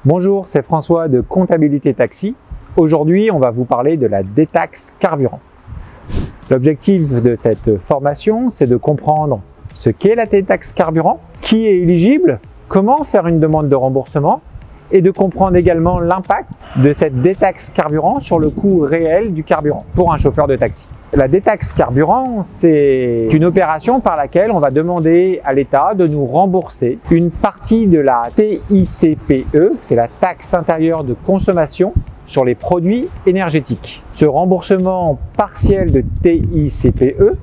Bonjour, c'est François de Comptabilité Taxi. Aujourd'hui, on va vous parler de la détaxe carburant. L'objectif de cette formation, c'est de comprendre ce qu'est la détaxe carburant, qui est éligible, comment faire une demande de remboursement et de comprendre également l'impact de cette détaxe carburant sur le coût réel du carburant pour un chauffeur de taxi. La détaxe carburant, c'est une opération par laquelle on va demander à l'État de nous rembourser une partie de la TICPE, c'est la taxe intérieure de consommation sur les produits énergétiques. Ce remboursement partiel de TICPE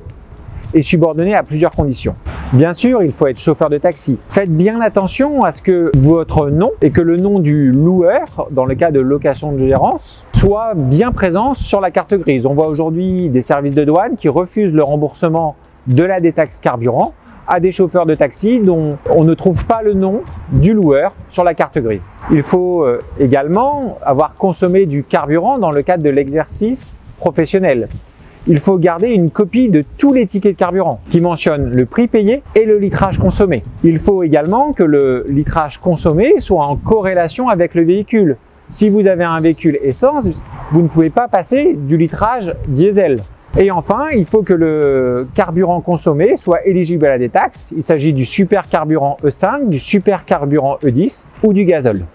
est subordonné à plusieurs conditions. Bien sûr, il faut être chauffeur de taxi. Faites bien attention à ce que votre nom et que le nom du loueur, dans le cas de location de gérance, soit bien présent sur la carte grise. On voit aujourd'hui des services de douane qui refusent le remboursement de la détaxe carburant à des chauffeurs de taxi dont on ne trouve pas le nom du loueur sur la carte grise. Il faut également avoir consommé du carburant dans le cadre de l'exercice professionnel. Il faut garder une copie de tous les tickets de carburant qui mentionnent le prix payé et le litrage consommé. Il faut également que le litrage consommé soit en corrélation avec le véhicule. Si vous avez un véhicule essence, vous ne pouvez pas passer du litrage diesel. Et enfin, il faut que le carburant consommé soit éligible à la détaxe. Il s'agit du supercarburant E5, du supercarburant E10 ou du gazole.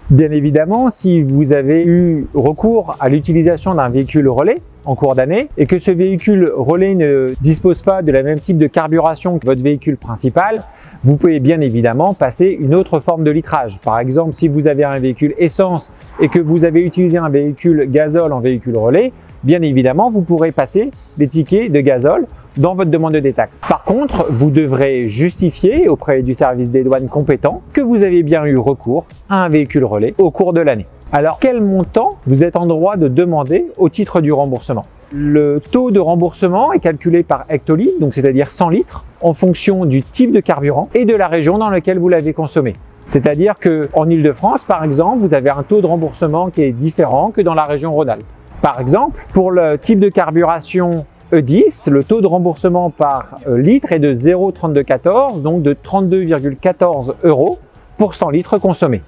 Bien évidemment, si vous avez eu recours à l'utilisation d'un véhicule relais en cours d'année et que ce véhicule relais ne dispose pas de la même type de carburation que votre véhicule principal, vous pouvez bien évidemment passer une autre forme de litrage. Par exemple, si vous avez un véhicule essence et que vous avez utilisé un véhicule gazole en véhicule relais, bien évidemment, vous pourrez passer des tickets de gazole dans votre demande de détaxe. Par contre, vous devrez justifier auprès du service des douanes compétent que vous avez bien eu recours à un véhicule relais au cours de l'année. Alors, quel montant vous êtes en droit de demander au titre du remboursement? Le taux de remboursement est calculé par hectolitre, donc c'est-à-dire 100 litres, en fonction du type de carburant et de la région dans laquelle vous l'avez consommé. C'est-à-dire qu'en Île-de-France, par exemple, vous avez un taux de remboursement qui est différent que dans la région Rhône-Alpes. Par exemple, pour le type de carburation E10, le taux de remboursement par litre est de 0,3214, donc de 32,14 € pour 100 litres consommés.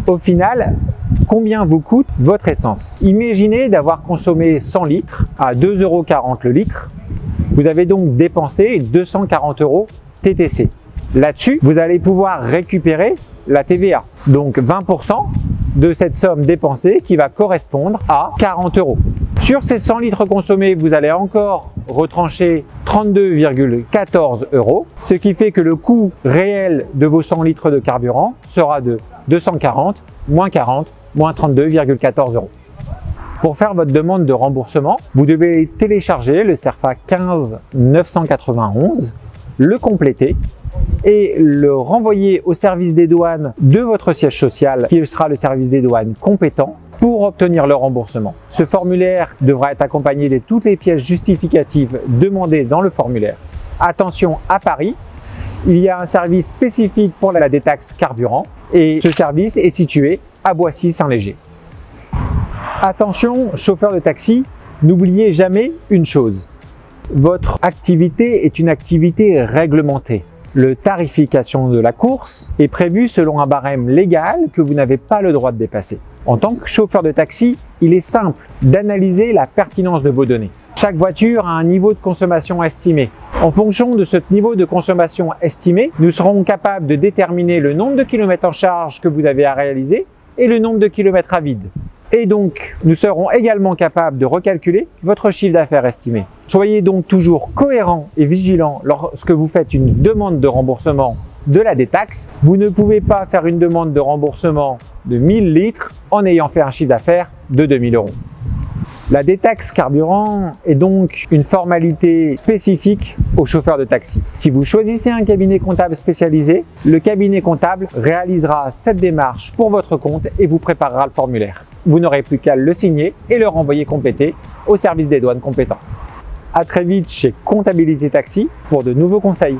Au final, combien vous coûte votre essence? Imaginez d'avoir consommé 100 litres à 2,40 € le litre. Vous avez donc dépensé 240 € TTC. Là-dessus, vous allez pouvoir récupérer la TVA, donc 20% de cette somme dépensée qui va correspondre à 40 €. Sur ces 100 litres consommés, vous allez encore retrancher 32,14 €, ce qui fait que le coût réel de vos 100 litres de carburant sera de 240 moins 40 moins 32,14 €. Pour faire votre demande de remboursement, vous devez télécharger le CERFA 15 991, le compléter et le renvoyer au service des douanes de votre siège social, qui sera le service des douanes compétent, pour obtenir le remboursement. Ce formulaire devra être accompagné de toutes les pièces justificatives demandées dans le formulaire. Attention, à Paris, il y a un service spécifique pour la détaxe carburant et ce service est situé à Boissy-Saint-Léger. Attention, chauffeur de taxi, n'oubliez jamais une chose. Votre activité est une activité réglementée. La tarification de la course est prévue selon un barème légal que vous n'avez pas le droit de dépasser. En tant que chauffeur de taxi, il est simple d'analyser la pertinence de vos données. Chaque voiture a un niveau de consommation estimé. En fonction de ce niveau de consommation estimé, nous serons capables de déterminer le nombre de kilomètres en charge que vous avez à réaliser et le nombre de kilomètres à vide. Et donc, nous serons également capables de recalculer votre chiffre d'affaires estimé. Soyez donc toujours cohérent et vigilant lorsque vous faites une demande de remboursement de la détaxe. Vous ne pouvez pas faire une demande de remboursement de 1000 litres en ayant fait un chiffre d'affaires de 2000 €. La détaxe carburant est donc une formalité spécifique aux chauffeurs de taxi. Si vous choisissez un cabinet comptable spécialisé, le cabinet comptable réalisera cette démarche pour votre compte et vous préparera le formulaire. Vous n'aurez plus qu'à le signer et le renvoyer complété au service des douanes compétent. À très vite chez Comptabilité Taxi pour de nouveaux conseils.